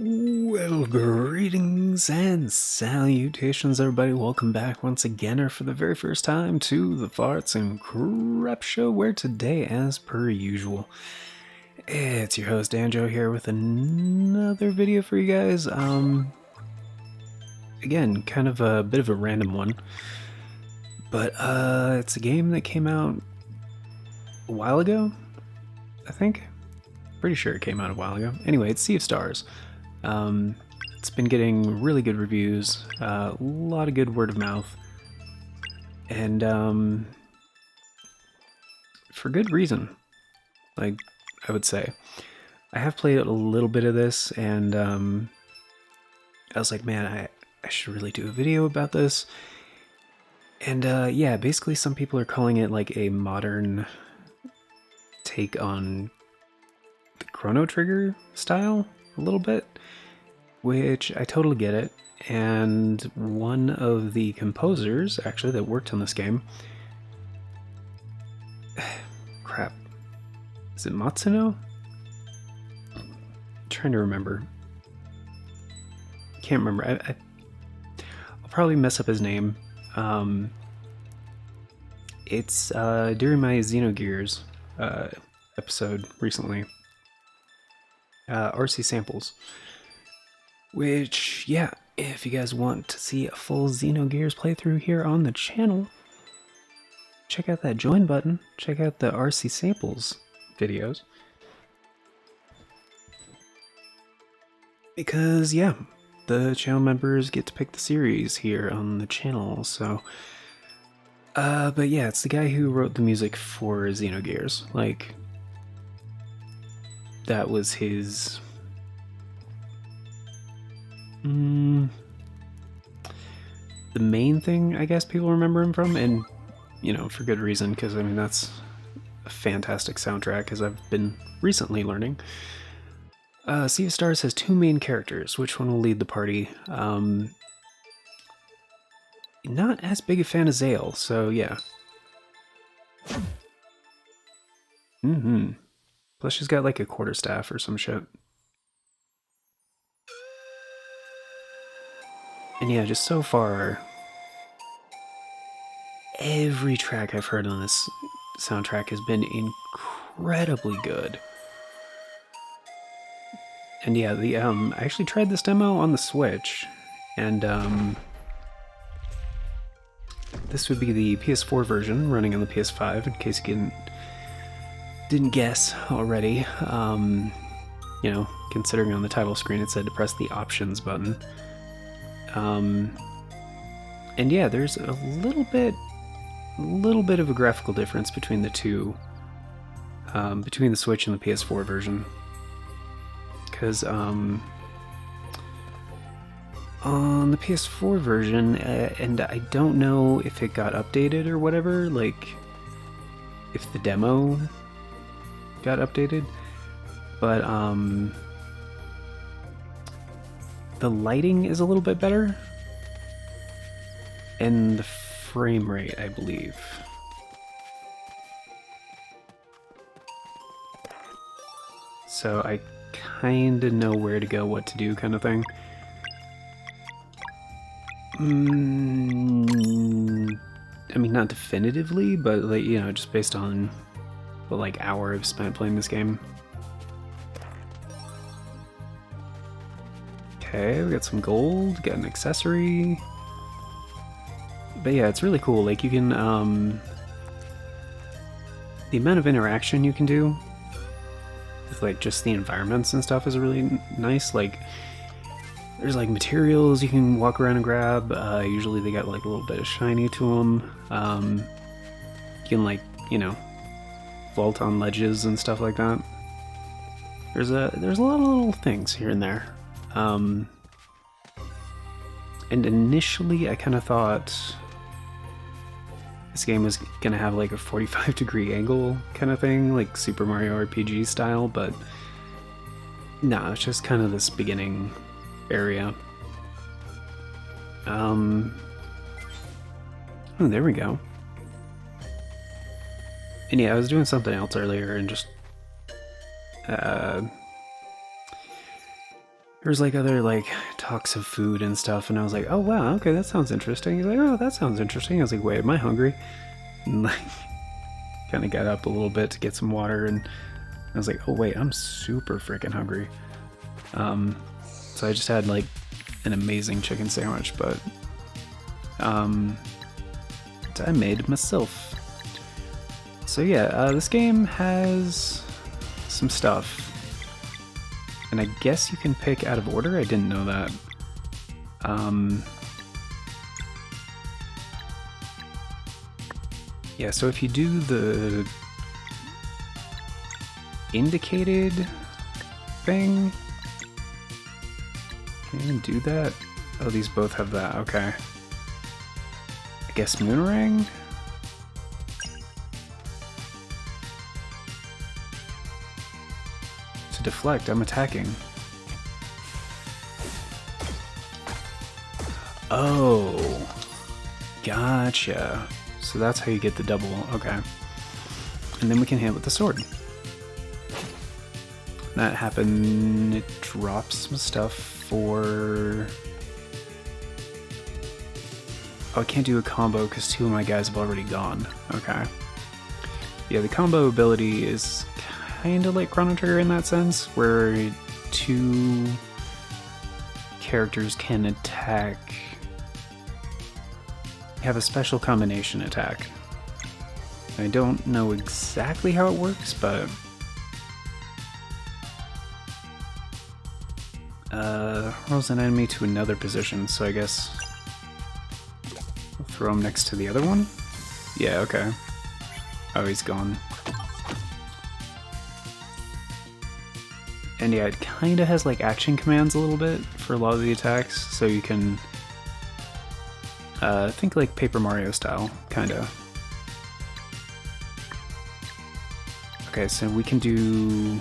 Well, greetings and salutations, everybody. Welcome back once again, or for the very first time, to the Farts and Crap Show, where today, as per usual, it's your host, Danjo, here with another video for you guys. Again, kind of a bit of a random one, but, it's a game that came out a while ago, I think. Pretty sure it came out a while ago. Anyway, it's Sea of Stars. It's been getting really good reviews, a lot of good word of mouth, and for good reason, like, I would say. I have played a little bit of this, and I was like, man, I should really do a video about this. And yeah, basically some people are calling it like a modern take on the Chrono Trigger style, a little bit. Which I totally get it, and one of the composers, actually, that worked on this game... Crap. Is it Matsuno? I'm trying to remember. Can't remember. I'll probably mess up his name. It's during my Xenogears episode recently. RC Samples. Which, yeah, if you guys want to see a full Xenogears playthrough here on the channel, check out that join button, check out the RC Samples videos. Because, yeah, the channel members get to pick the series here on the channel, so... but yeah, it's the guy who wrote the music for Xenogears. Like, that was his... the main thing, I guess, people remember him from, and, you know, for good reason, because, I mean, that's a fantastic soundtrack, as I've been recently learning. Sea of Stars has two main characters. Which one will lead the party? Not as big a fan of Zale, so yeah. Plus she's got, like, a quarterstaff or some shit. And yeah, just so far, every track I've heard on this soundtrack has been incredibly good. And yeah, I actually tried this demo on the Switch, and this would be the PS4 version running on the PS5, in case you didn't guess already. You know, considering on the title screen it said to press the options button. And yeah, there's a little bit of a graphical difference between the two, between the Switch and the PS4 version. Because on the PS4 version, and I don't know if it got updated or whatever, like if the demo got updated, but the lighting is a little bit better, and the frame rate, I believe. So I kind of know where to go, what to do, kind of thing. I mean, not definitively, but, like, you know, just based on the, like, hour I've spent playing this game. Okay, we got some gold, got an accessory. But yeah, it's really cool. Like, you can, the amount of interaction you can do with, like, just the environments and stuff is really nice. Like, there's, like, materials you can walk around and grab. Usually they got, like, a little bit of shiny to them. You can, like, you know, vault on ledges and stuff like that. There's a lot of little things here and there. And initially I kind of thought this game was gonna have like a 45-degree angle kind of thing, like Super Mario RPG style, but no, it's just kind of this beginning area. Oh, there we go. And yeah, I was doing something else earlier and just There's like other like talks of food and stuff, and I was like, oh wow, okay, that sounds interesting. He's like, oh, that sounds interesting. I was like, wait, am I hungry? And like, kind of got up a little bit to get some water, and I was like, oh wait, I'm super freaking hungry. So I just had like an amazing chicken sandwich, but I made myself. So yeah, this game has some stuff. And I guess you can pick out of order? I didn't know that. Yeah, so if you do the indicated thing, can you even do that? Oh, these both have that, okay. I guess Moonerang? To deflect, I'm attacking. Oh, gotcha. So that's how you get the double, okay. And then we can hit with the sword. That happened, it drops some stuff for... Oh, I can't do a combo because 2 of my guys have already gone. Okay. Yeah, the combo ability is kind of like Chrono Trigger in that sense, where 2 characters can attack... have a special combination attack. I don't know exactly how it works, but... rolls an enemy to another position, so I guess... I'll throw him next to the other one? Yeah, okay. Oh, he's gone. And yeah, it kinda has like action commands a little bit for a lot of the attacks, so you can... think like Paper Mario style, kinda. Okay, so we can do...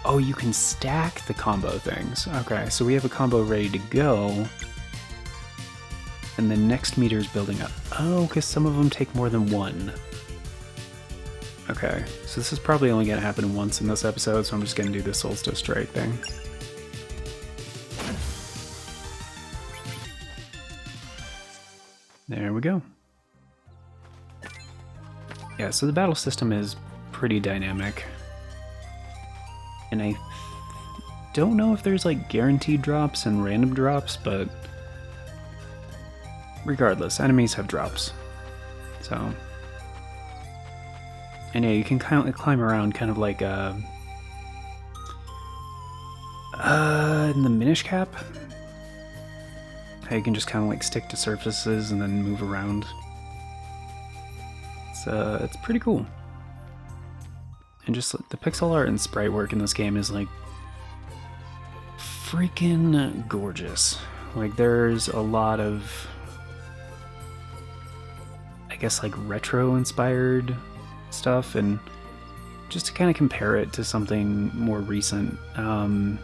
Oh, you can stack the combo things. Okay, so we have a combo ready to go. And the next meter is building up. Oh, because some of them take more than 1. Okay, so this is probably only going to happen once in this episode, so I'm just going to do the Solstice Strike thing. There we go. Yeah, so the battle system is pretty dynamic. And I don't know if there's like guaranteed drops and random drops, but regardless, enemies have drops. So, and yeah, you can kind of climb around kind of like in the Minish Cap. How you can just kind of like stick to surfaces and then move around. It's pretty cool. And just the pixel art and sprite work in this game is like freaking gorgeous. Like there's a lot of, I guess, like retro inspired stuff, and just to kind of compare it to something more recent. By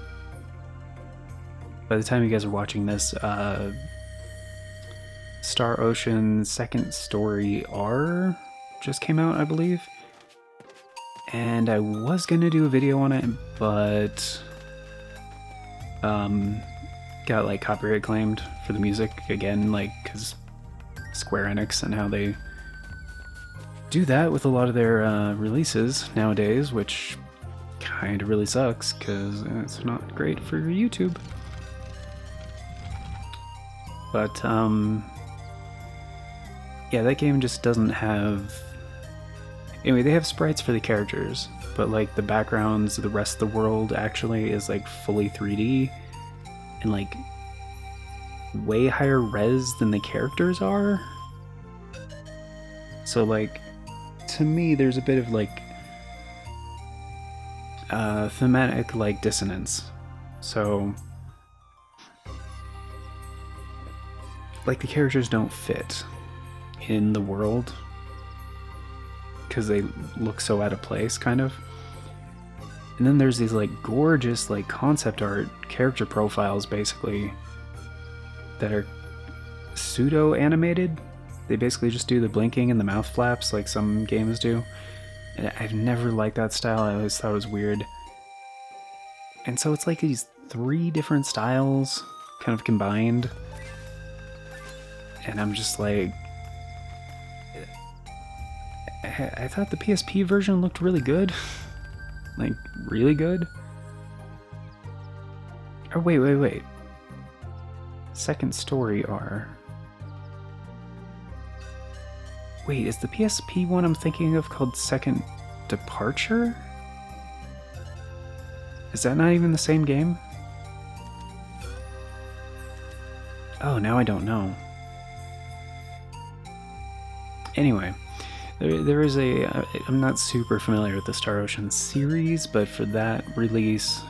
the time you guys are watching this, Star Ocean Second Story R just came out, I believe. And I was gonna do a video on it, but got like copyright claimed for the music again, like because Square Enix and how they do that with a lot of their releases nowadays, which kind of really sucks because it's not great for YouTube. But yeah, that game just doesn't have... Anyway, they have sprites for the characters, but like the backgrounds, the rest of the world actually is like fully 3D and like way higher res than the characters are. So like, to me, there's a bit of like thematic like dissonance. So like the characters don't fit in the world because they look so out of place, kind of. And then there's these like gorgeous like concept art character profiles basically that are pseudo animated. They basically just do the blinking and the mouth flaps like some games do. And I've never liked that style. I always thought it was weird. And so it's like these 3 different styles kind of combined. And I'm just like, I thought the PSP version looked really good. Like, really good. Oh, wait. Second story R. Wait, is the PSP one I'm thinking of called Second Departure? Is that not even the same game? Oh, now I don't know. Anyway, there is a... I'm not super familiar with the Star Ocean series, but for that release,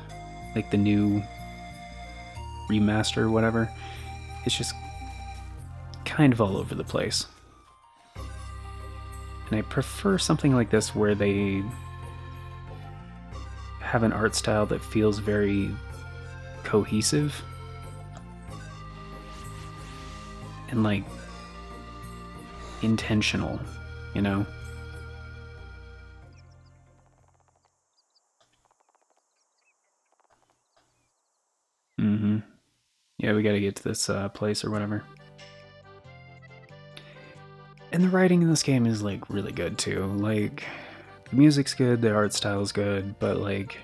like the new remaster or whatever, it's just kind of all over the place. And I prefer something like this where they have an art style that feels very cohesive and like intentional, you know? Mm-hmm. Yeah, we gotta get to this place or whatever. And the writing in this game is like really good too. Like, the music's good, the art style's good, but like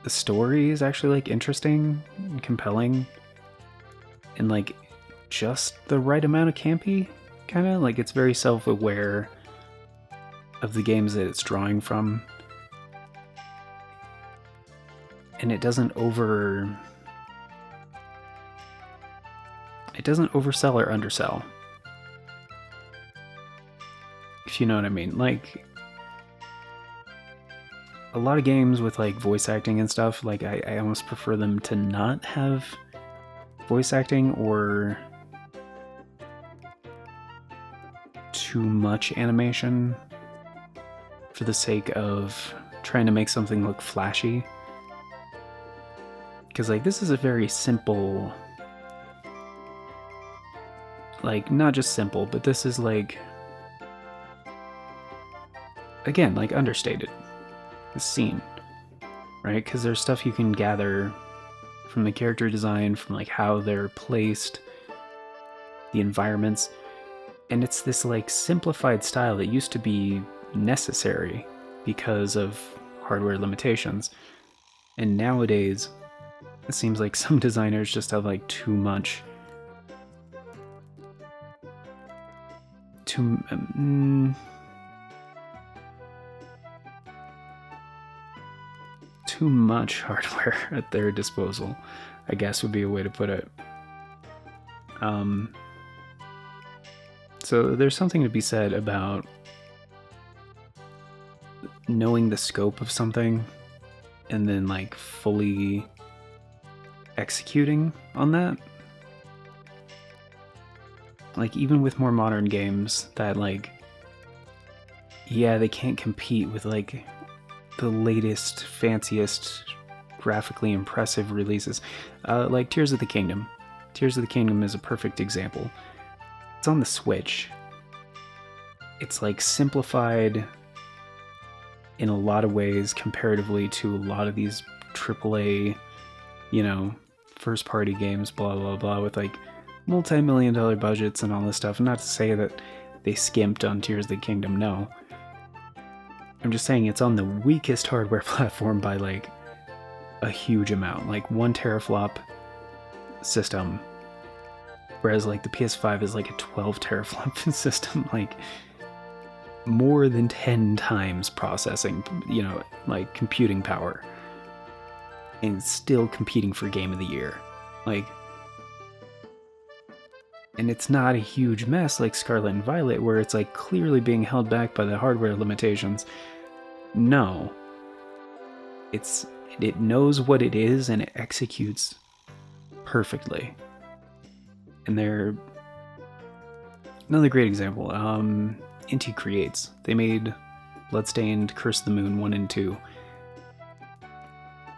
the story is actually like interesting and compelling and like just the right amount of campy, kind of. Like, it's very self-aware of the games that it's drawing from. And it doesn't oversell or undersell. If you know what I mean. Like, a lot of games with like voice acting and stuff, like I almost prefer them to not have voice acting or too much animation for the sake of trying to make something look flashy. Because like, this is a very simple, like, not just simple, but this is like, again, like understated. The scene, right? Because there's stuff you can gather from the character design, from like how they're placed, the environments, and it's this like simplified style that used to be necessary because of hardware limitations. And nowadays, it seems like some designers just have like too much hardware at their disposal, I guess would be a way to put it. So there's something to be said about knowing the scope of something and then like fully executing on that. Like, even with more modern games that like, yeah, they can't compete with like the latest, fanciest, graphically impressive releases. Like Tears of the Kingdom. Tears of the Kingdom is a perfect example. It's on the Switch. It's like simplified in a lot of ways comparatively to a lot of these AAA, you know, first party games, blah, blah, blah, with like multi-million-dollar budgets and all this stuff. Not to say that they skimped on Tears of the Kingdom, no. I'm just saying it's on the weakest hardware platform by like a huge amount, like 1 teraflop system, whereas like the PS5 is like a 12 teraflop system, like more than 10 times processing, you know, like computing power, and still competing for Game of the Year. Like, and it's not a huge mess like Scarlet and Violet, where it's like clearly being held back by the hardware limitations. No. It knows what it is and it executes perfectly. And they're another great example. Inti Creates. They made Bloodstained, Curse of the Moon 1 and 2.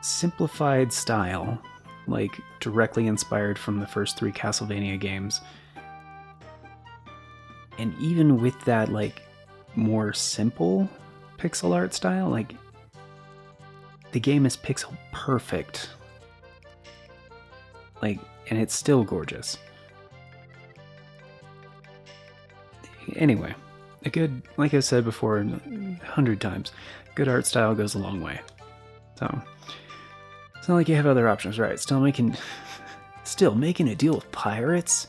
Simplified style, like directly inspired from the first 3 Castlevania games. And even with that, like, more simple pixel art style, like, The game is pixel perfect. Like, and it's still gorgeous. Anyway, a good, like I said before 100 times, good art style goes a long way. So, it's not like you have other options, right? Still making a deal with pirates?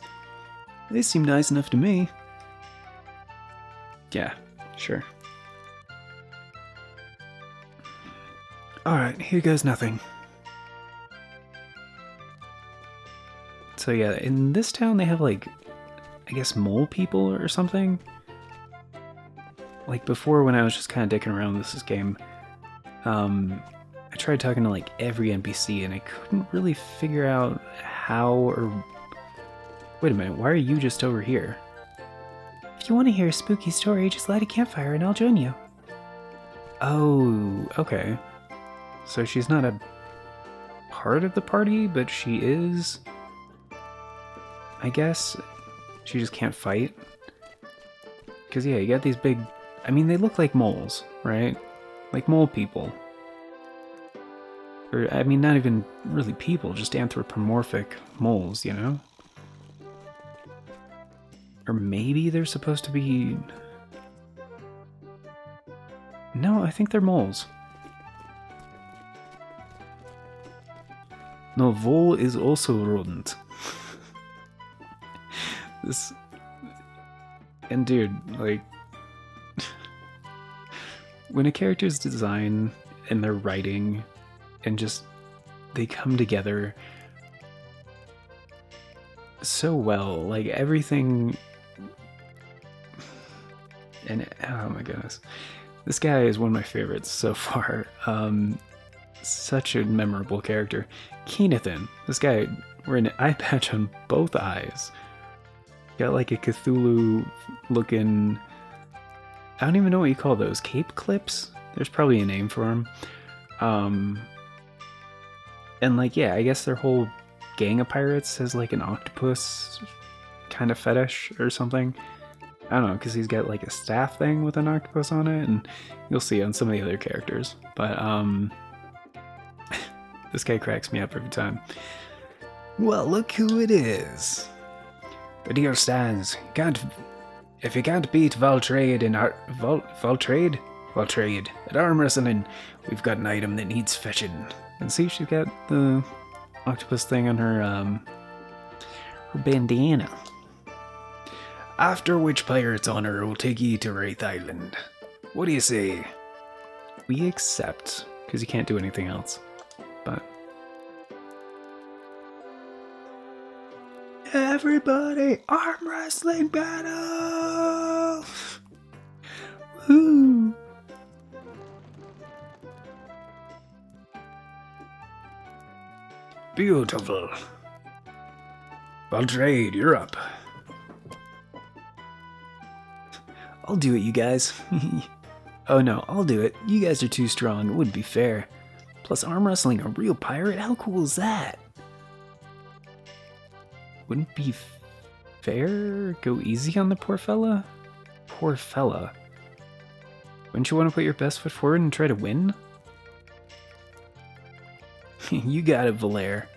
They seem nice enough to me. Yeah, sure. Alright, here goes nothing. So yeah, in this town they have like, I guess mole people or something? Like before when I was just kind of dicking around with this game, I tried talking to like every NPC and I couldn't really figure out how or... Wait a minute, why are you just over here? If you want to hear a spooky story, just light a campfire and I'll join you. Oh, okay. So she's not a part of the party, but she is... I guess she just can't fight. Because yeah, you got these big... I mean, they look like moles, right? Like mole people. Or, I mean, not even really people, just anthropomorphic moles, you know? Or maybe they're supposed to be... No, I think they're moles. No, vole is also rodent. This... And dude, like... when a character's design and their writing and just... they come together so well, like everything... And, oh my goodness. This guy is one of my favorites so far. Such a memorable character. Keenathan. This guy wearing an eye patch on both eyes. Got like a Cthulhu looking... I don't even know what you call those. Cape clips? There's probably a name for them. And like, yeah, I guess their whole gang of pirates has like an octopus kind of fetish or something. I don't know, because he's got like a staff thing with an octopus on it, and you'll see on some of the other characters. But, this guy cracks me up every time. Well, look who it is. But here stands. If you can't beat Valtrade in Valtrade at arm wrestling, we've got an item that needs fetching. And see, she's got the octopus thing on her bandana. After which pirate's honor will take you to Wraith Island. What do you say? We accept, because you can't do anything else. But... Everybody, arm wrestling battle! Woo! Beautiful. Valtrade, you're up. I'll do it, you guys. Oh no, I'll do it. You guys are too strong. It wouldn't be fair. Plus, arm wrestling a real pirate? How cool is that? Wouldn't be fair? Go easy on the poor fella? Poor fella. Wouldn't you want to put your best foot forward and try to win? You got it, Valere.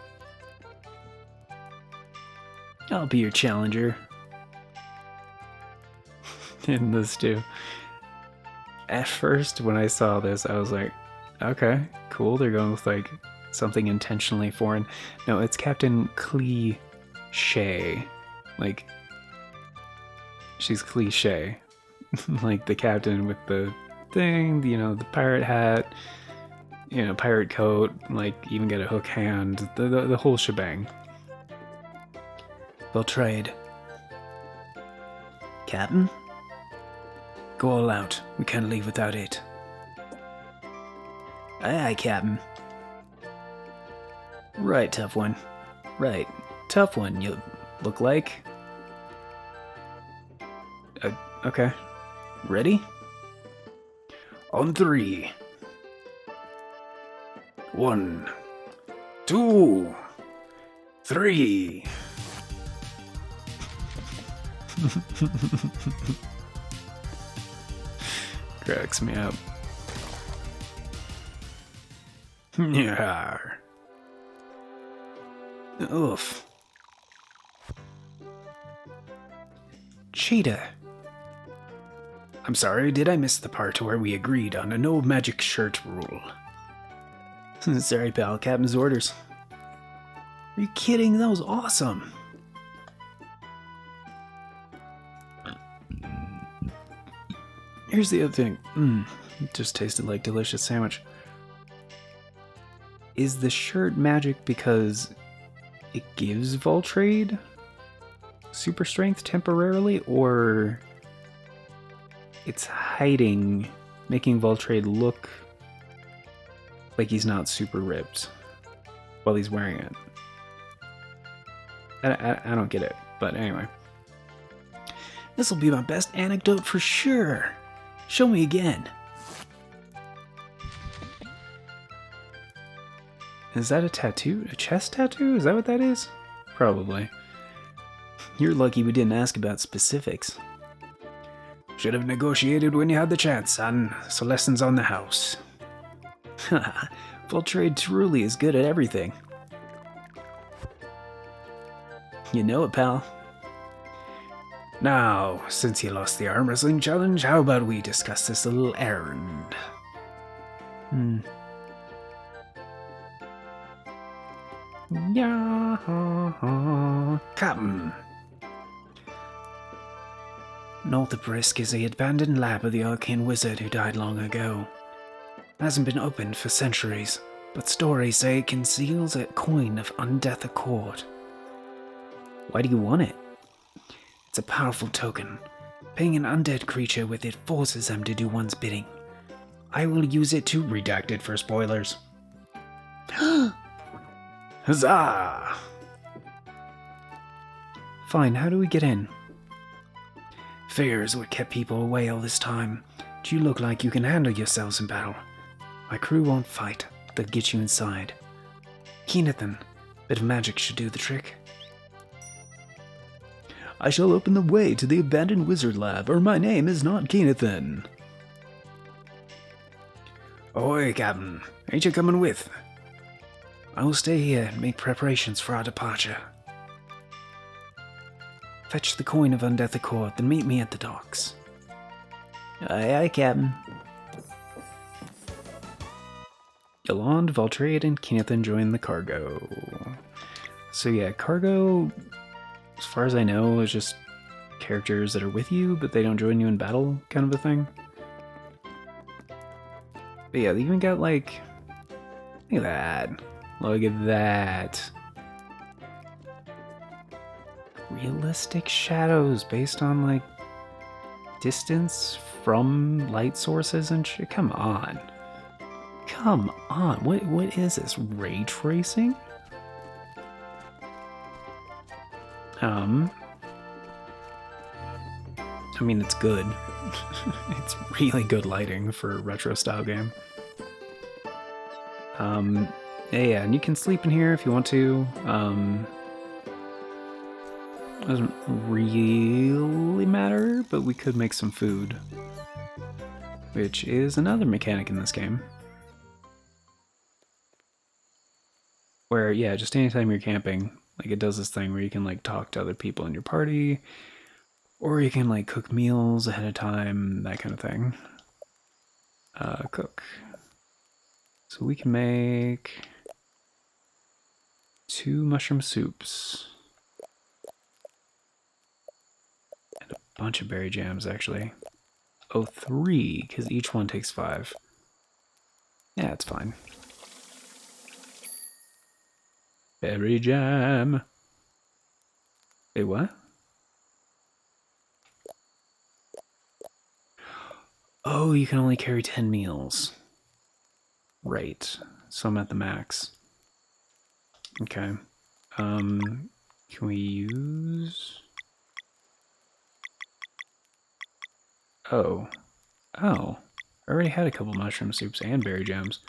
I'll be your challenger. In this too. At first, when I saw this, I was like, okay, cool. They're going with like something intentionally foreign. No, it's Captain Cliche. Like, she's cliche. Like the captain with the thing, you know, the pirate hat, you know, pirate coat, like even got a hook hand, the whole shebang. They'll trade. Captain? Go all out. We can't leave without it. Aye, aye, Captain. Right, tough one. Right. Tough one, you look like. Okay. Ready? On 3. 1, 2, 3. Cracks me up. Yeah. Oof. Cheetah. I'm sorry, did I miss the part where we agreed on a no magic shirt rule? Sorry, pal, Captain's orders. Are you kidding? That was awesome. Here's the other thing. It just tasted like delicious sandwich. Is the shirt magic because it gives Voltrade super strength temporarily, or it's hiding, making Voltrade look like he's not super ripped while he's wearing it? I don't get it, but anyway. This'll be my best anecdote for sure. Show me again. Is that a tattoo? A chest tattoo? Is that what that is? Probably. You're lucky we didn't ask about specifics. Should have negotiated when you had the chance, son. So lessons on the house. Haha, Voltrade truly is good at everything. You know it, pal. Now, since you lost the arm wrestling challenge, how about we discuss this little errand? Yeah, Captain. North of Brisk is the abandoned lab of the arcane wizard who died long ago. It hasn't been opened for centuries, but stories say it conceals a coin of undeath accord. Why do you want it? It's a powerful token. Paying an undead creature with it forces them to do one's bidding. I will use it to redact it for spoilers. Huzzah! Fine, how do we get in? Fear is what kept people away all this time. But you look like you can handle yourselves in battle. My crew won't fight. They'll get you inside. Keenathan, bit of magic should do the trick. I shall open the way to the abandoned wizard lab, or my name is not Keenathan. Oi, Captain. Ain't you coming with? I will stay here and make preparations for our departure. Fetch the coin of undeath accord, then meet me at the docks. Aye, aye, Captain. Yolande, Voltrade, and Keenathan join the cargo. So yeah, cargo, as far as I know, is just characters that are with you, but they don't join you in battle, kind of a thing. But yeah, they even got like, look at that. Look at that. Realistic shadows based on like distance from light sources and shit. Come on. Come on. What is this? Ray tracing? I mean, it's good. It's really good lighting for a retro style game. Yeah, and you can sleep in here if you want to. Doesn't really matter, but we could make some food, which is another mechanic in this game. Where, yeah, just anytime you're camping, like it does this thing where you can like talk to other people in your party, or you can like cook meals ahead of time, that kind of thing. Cook. So we can make 2 mushroom soups. And a bunch of berry jams, actually. Oh, 3, because each one takes 5. Yeah, it's fine. Berry jam. Wait, what? Oh, you can only carry 10 meals. Right. So I'm at the max. Okay. Can we use... Oh. Oh. I already had a couple mushroom soups and berry jams.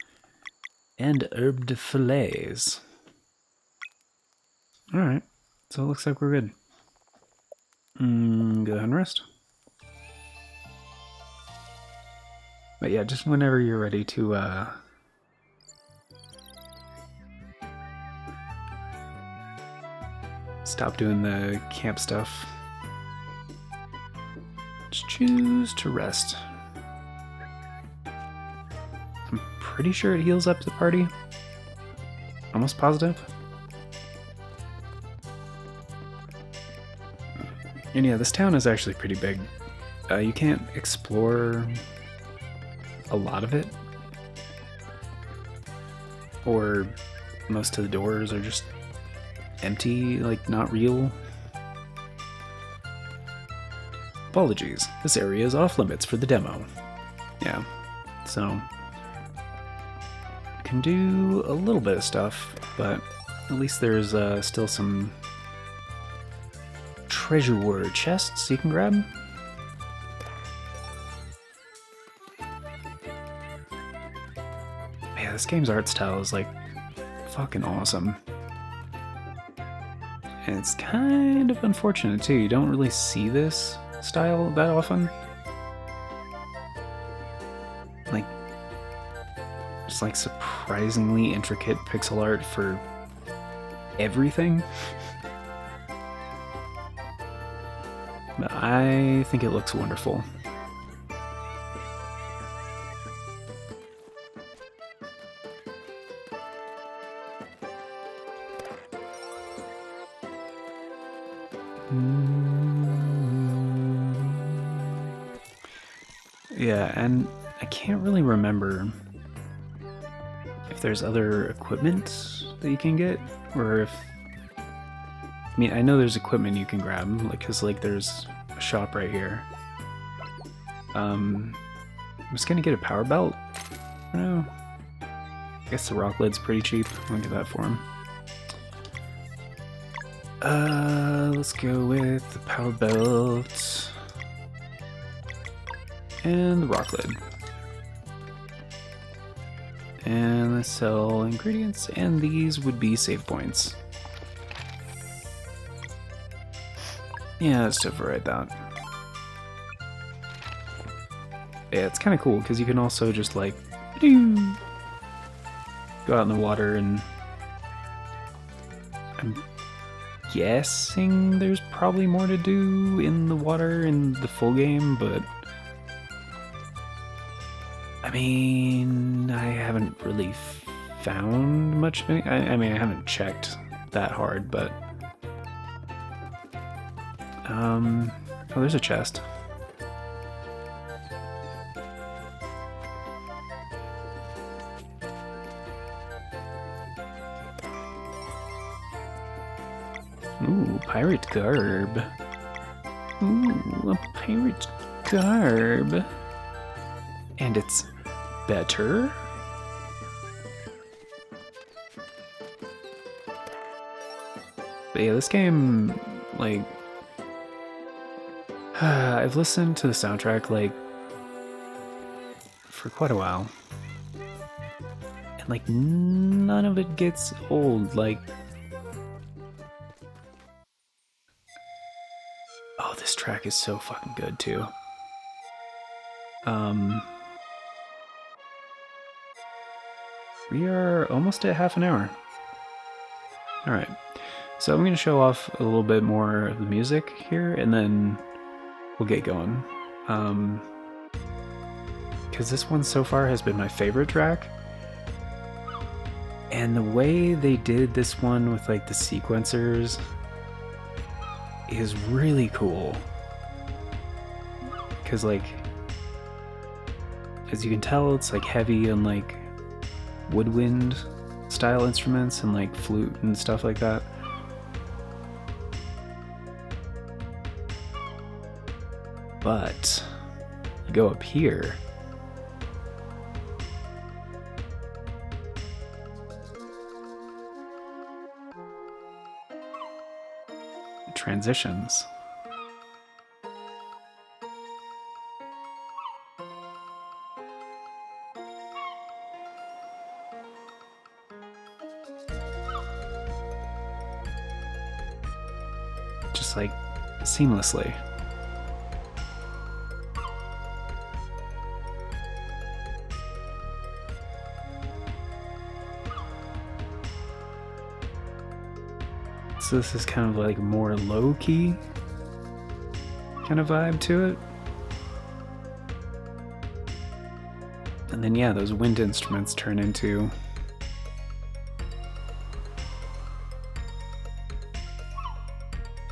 And herb de fillets. Alright. So it looks like we're good. Go ahead and rest. But yeah, just whenever you're ready to stop doing the camp stuff. Just choose to rest. I'm pretty sure it heals up the party. Almost positive. And yeah, this town is actually pretty big. You can't explore a lot of it, or most of the doors are just empty, like not real. Apologies, this area is off limits for the demo. Yeah, so you can do a little bit of stuff, but at least there's still some treasure chests you can grab. Yeah, this game's art style is like fucking awesome. And it's kind of unfortunate too, you don't really see this style that often. Like, just like surprisingly intricate pixel art for everything. But I think it looks wonderful. Yeah, and I can't really remember if there's other equipment that you can get, or if... I mean, I know there's equipment you can grab, like, cause like there's a shop right here. I'm just gonna get a power belt. I don't know. I guess the rock lid's pretty cheap. I'll get that for him. Let's go with the power belt and the rock lid. And let's sell ingredients, and these would be save points. Yeah, let's override that. Yeah, it's kind of cool because you can also just like go out in the water, and I'm guessing there's probably more to do in the water in the full game, but I mean, I haven't really found much. I mean, I haven't checked that hard, but oh, there's a chest. Ooh, pirate garb. Ooh, a pirate garb. And it's better? But yeah, this game, like... I've listened to the soundtrack, like, for quite a while. And, like, none of it gets old, like... Oh, this track is so fucking good, too. We are almost at half an hour. Alright, so I'm going to show off a little bit more of the music here, and then we'll get going. Because this one so far has been my favorite track. And the way they did this one with like the sequencers is really cool. Because like, as you can tell, it's like heavy and like woodwind style instruments and like flute and stuff like that. But you go up here, transitions. Just like seamlessly. So this is kind of like more low-key kind of vibe to it. And then yeah, those wind instruments turn into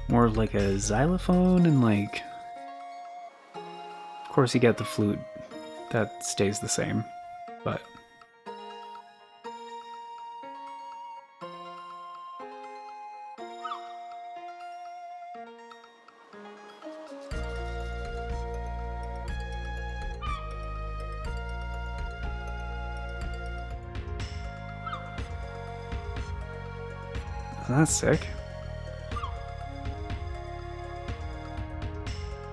more of like a xylophone, and like, of course you get the flute, that stays the same, but that's sick.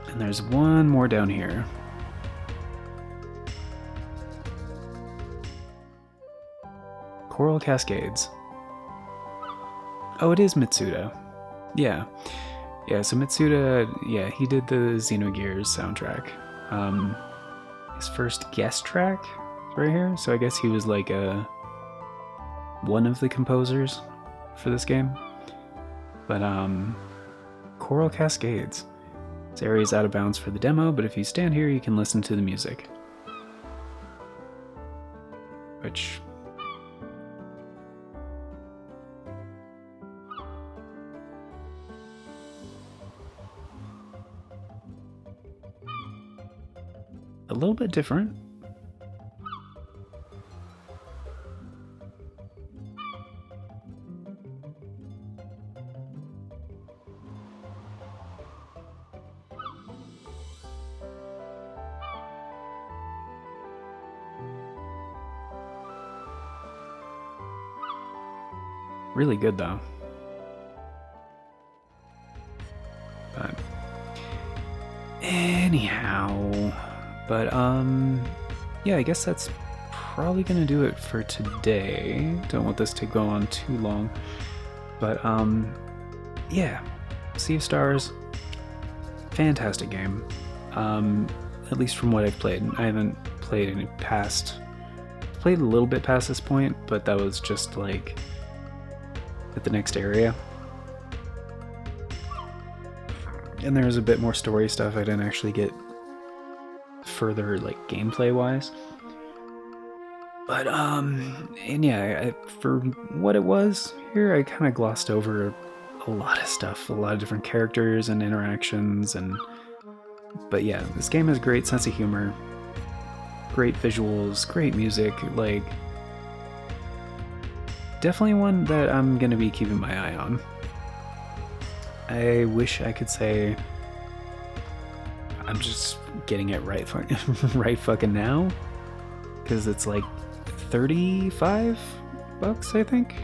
And there's one more down here. Coral Cascades. Oh, it is Mitsuda. Yeah. Yeah, so Mitsuda, yeah, he did the Xenogears soundtrack. His first guest track is right here, so I guess he was like one of the composers for this game. But Coral Cascades. This area is out of bounds for the demo, but if you stand here you can listen to the music. Which... a little bit different. Really good though. But anyhow, yeah, I guess that's probably gonna do it for today. Don't want this to go on too long. But yeah, Sea of Stars, fantastic game. At least from what I've played. I haven't played any past. Played a little bit past this point, but that was just like at the next area. And there was a bit more story stuff I didn't actually get further, like gameplay wise. But and yeah, for what it was here, I kind of glossed over a lot of stuff, a lot of different characters and interactions, but yeah, this game has great sense of humor, great visuals, great music, like definitely one that I'm gonna be keeping my eye on. I wish I could say I'm just getting it right fucking now, because it's like $35, I think,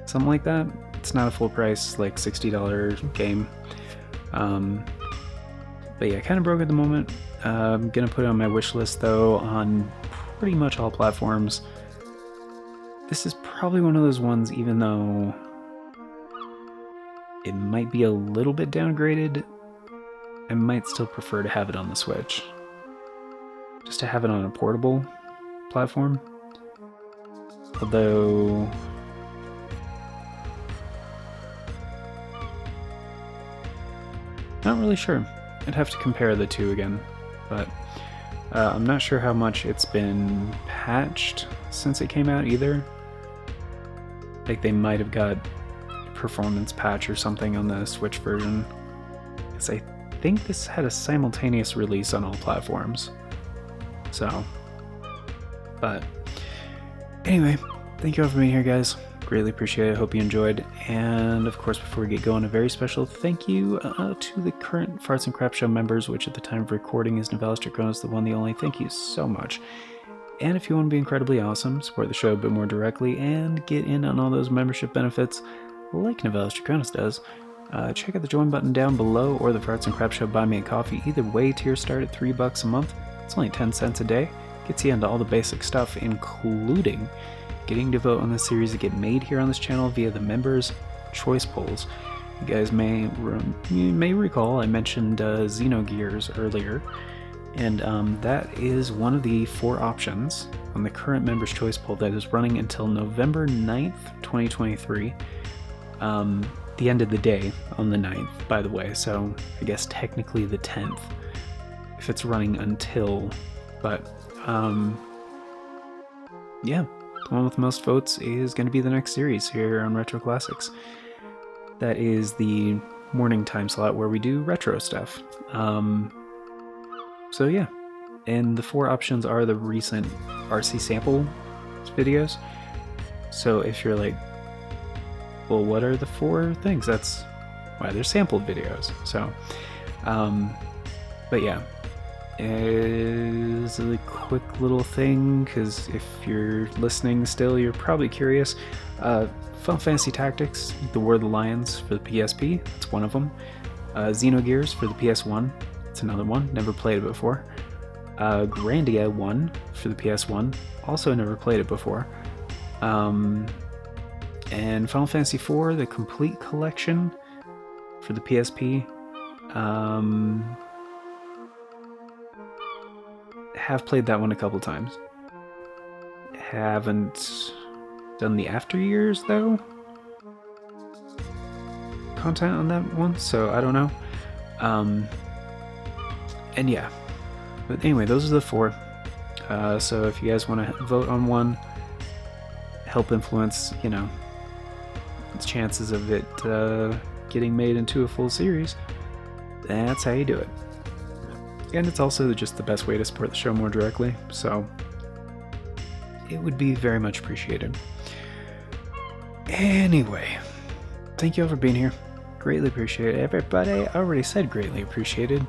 something like that. It's not a full price, like $60 game. But yeah, kind of broke at the moment. I'm gonna put it on my wish list though on pretty much all platforms. This is probably one of those ones, even though it might be a little bit downgraded, I might still prefer to have it on the Switch. Just to have it on a portable platform. Although... not really sure. I'd have to compare the two again. But I'm not sure how much it's been patched since it came out either. Like they might have got performance patch or something on the Switch version, because I think this had a simultaneous release on all platforms. So, but anyway, thank you all for being here, guys. Greatly appreciate it. Hope you enjoyed. And of course, before we get going, a very special thank you to the current Farts and Crap Show members, which at the time of recording is Novellis Draconis, the one, the only. Thank you so much. And if you want to be incredibly awesome, support the show a bit more directly, and get in on all those membership benefits like Novellis Draconis does, check out the join button down below, or the Farts and Crap Show Buy Me a Coffee. Either way, tiers start at $3 a month. It's only 10 cents a day. Gets you into all the basic stuff, including getting to vote on the series that get made here on this channel via the members' choice polls. You guys may recall I mentioned Xenogears earlier, and that is one of the 4 options on the current members' choice poll that is running until November 9th, 2023. the end of the day on the 9th, by the way, so I guess technically the 10th, if it's running until, but, yeah, the one with the most votes is going to be the next series here on Retro Classics. That is the morning time slot where we do retro stuff. So yeah, and the 4 options are the recent RC sample videos. So if you're like, well, what are the 4 things? That's why they're sampled videos. So, but yeah, is a quick little thing, because if you're listening still, you're probably curious. Final Fantasy Tactics, The War of the Lions for the PSP, that's one of them. Xenogears for the PS1, that's another one, never played it before. Grandia 1 for the PS1, also never played it before. And Final Fantasy IV, the complete collection for the PSP. Have played that one a couple times. Haven't done the after years though content on that one, so I don't know. And yeah, but anyway, those are the 4. So if you guys want to vote on one, help influence, you know, the chances of it getting made into a full series, that's how you do it. And it's also just the best way to support the show more directly, so it would be very much appreciated. Anyway, thank you all for being here. Greatly appreciate it. Everybody, I already said greatly appreciated.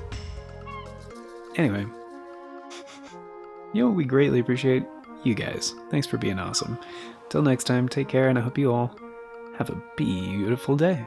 Anyway, you know what we greatly appreciate? You guys. Thanks for being awesome. Till next time, take care, and I hope you all have a beautiful day.